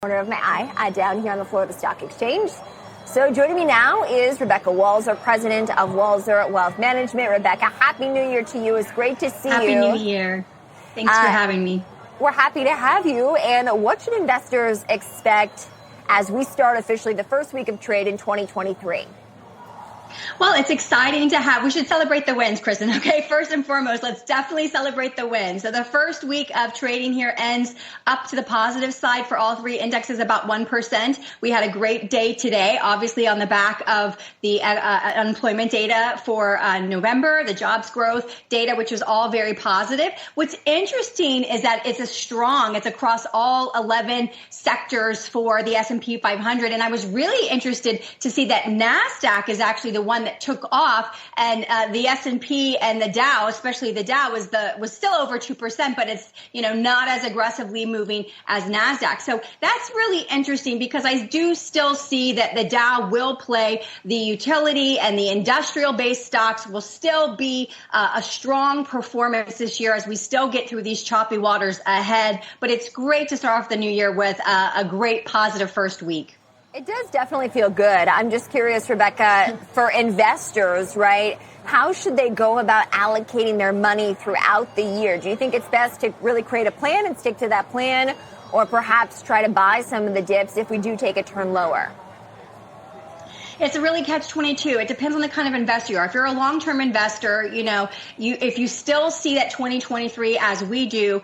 Corner of my eye down here on the floor of the stock exchange. So joining me now is Rebecca Walzer, president of Walzer Wealth Management. Rebecca, Happy New Year to you. It's great to see you. Happy New Year. Thanks for having me. We're happy to have you. And what should investors expect as we start officially the first week of trade in 2023? Well, it's exciting to have. We should celebrate the wins, Kristen. Okay, first and foremost, let's definitely celebrate the wins. So the first week of trading here ends up to the positive side for all three indexes, about 1%. We had a great day today, obviously on the back of the unemployment data for November, the jobs growth data, which was all very positive. What's interesting is that it's across all 11 sectors for the S&P 500. And I was really interested to see that NASDAQ is actually the one that took off, and the S&P and the Dow, especially the Dow, was still over 2%, but it's not as aggressively moving as NASDAQ. So that's really interesting because I do still see that the Dow will play the utility and the industrial-based stocks will still be a strong performance this year as we still get through these choppy waters ahead. But it's great to start off the new year with a great positive first week. It does definitely feel good. I'm just curious, Rebecca, for investors, right? How should they go about allocating their money throughout the year? Do you think it's best to really create a plan and stick to that plan, or perhaps try to buy some of the dips if we do take a turn lower? It's a really catch-22. It depends on the kind of investor you are. If you're a long-term investor, if you still see that 2023, as we do,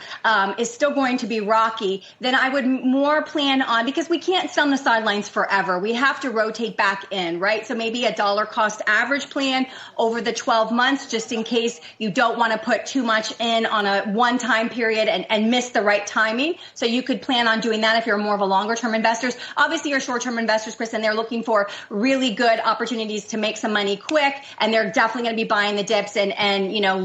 is still going to be rocky, then I would more plan on, because we can't sit on the sidelines forever. We have to rotate back in, right? So maybe a dollar cost average plan over the 12 months, just in case you don't want to put too much in on a one-time period and miss the right timing. So you could plan on doing that if you're more of a longer-term investors. Obviously, your short-term investors, Chris, and they're looking for really good opportunities to make some money quick, and they're definitely going to be buying the dips and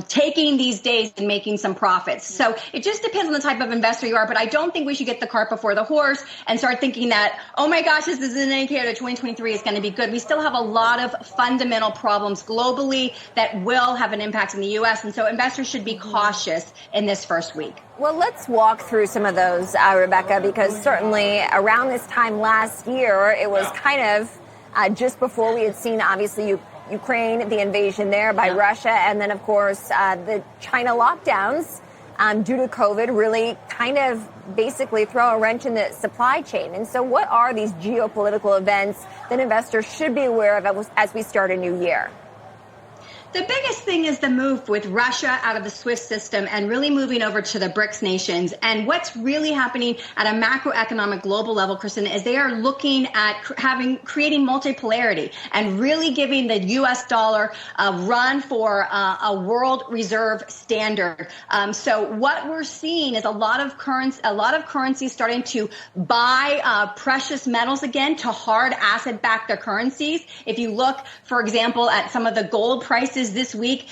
taking these days and making some profits. So it just depends on the type of investor you are, but I don't think we should get the cart before the horse and start thinking that, oh my gosh, this is an indicator that 2023 is going to be good. We still have a lot of fundamental problems globally that will have an impact in the U.S., and so investors should be cautious in this first week. Well, let's walk through some of those, Rebecca, because certainly around this time last year, it was kind of just before we had seen, obviously, Ukraine, the invasion there by Russia, and then, of course, the China lockdowns due to COVID really kind of basically throw a wrench in the supply chain. And so what are these geopolitical events that investors should be aware of as we start a new year? The biggest thing is the move with Russia out of the SWIFT system and really moving over to the BRICS nations. And what's really happening at a macroeconomic global level, Kristen, is they are looking at creating multipolarity and really giving the U.S. dollar a run for a world reserve standard. So what we're seeing is a lot of currencies starting to buy precious metals again to hard asset-back their currencies. If you look, for example, at some of the gold prices this week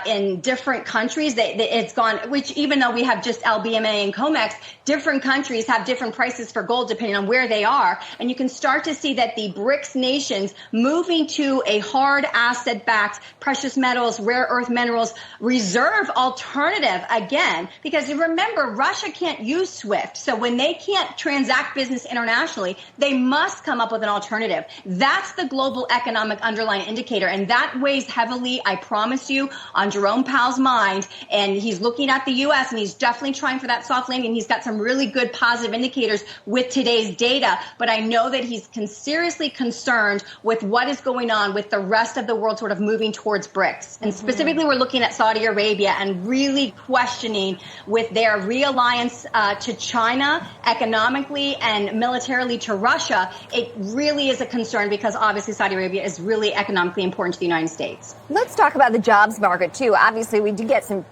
in different countries, it's gone, which even though we have just LBMA and COMEX, different countries have different prices for gold depending on where they are. And you can start to see that the BRICS nations moving to a hard asset-backed precious metals, rare earth minerals reserve alternative again, because you remember, Russia can't use SWIFT. So when they can't transact business internationally, they must come up with an alternative. That's the global economic underlying indicator. And that weighs heavily, I promise you, on Jerome Powell's mind. And he's looking at the U.S. and he's definitely trying for that soft landing. He's got some really good positive indicators with today's data. But I know that he's seriously concerned with what is going on with the rest of the world sort of moving towards BRICS. And specifically, we're looking at Saudi Arabia and really questioning with their realliance to China economically and militarily to Russia. It really is a concern because obviously Saudi Arabia is really economically important to the United States. Let's talk about the jobs market, too. Obviously, we did get some,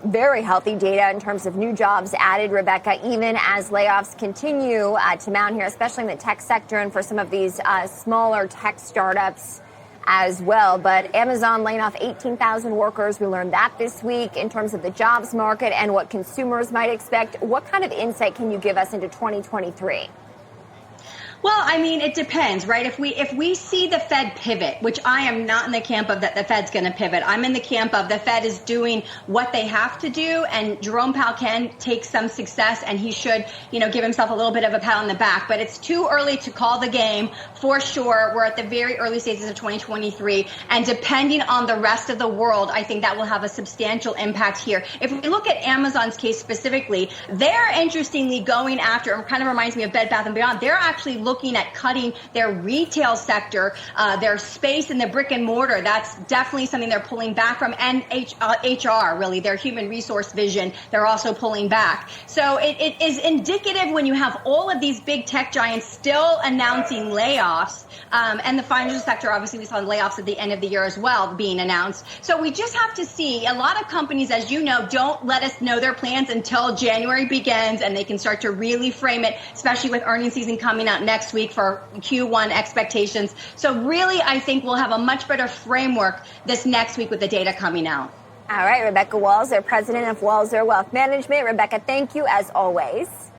very healthy data in terms of new jobs added, Rebecca, even as layoffs continue to mount here, especially in the tech sector and for some of these smaller tech startups as well. But Amazon laying off 18,000 workers. We learned that this week in terms of the jobs market and what consumers might expect. What kind of insight can you give us into 2023? Well, I mean, it depends, right? If we see the Fed pivot, which I am not in the camp of that the Fed's going to pivot. I'm in the camp of the Fed is doing what they have to do, and Jerome Powell can take some success, and he should, give himself a little bit of a pat on the back. But it's too early to call the game for sure. We're at the very early stages of 2023, and depending on the rest of the world, I think that will have a substantial impact here. If we look at Amazon's case specifically, they're interestingly going after, it kind of reminds me of Bed Bath & Beyond, they're actually looking at cutting their retail sector, their space in the brick and mortar. That's definitely something they're pulling back from. And HR, really, their human resource vision, they're also pulling back. So it is indicative when you have all of these big tech giants still announcing layoffs. And the financial sector, obviously, we saw layoffs at the end of the year as well being announced. So we just have to see. A lot of companies, as you know, don't let us know their plans until January begins, and they can start to really frame it, especially with earnings season coming out next week for Q1 expectations. So really, I think we'll have a much better framework this next week with the data coming out. All right, Rebecca Walzer, president of Walzer Wealth Management. Rebecca, thank you as always.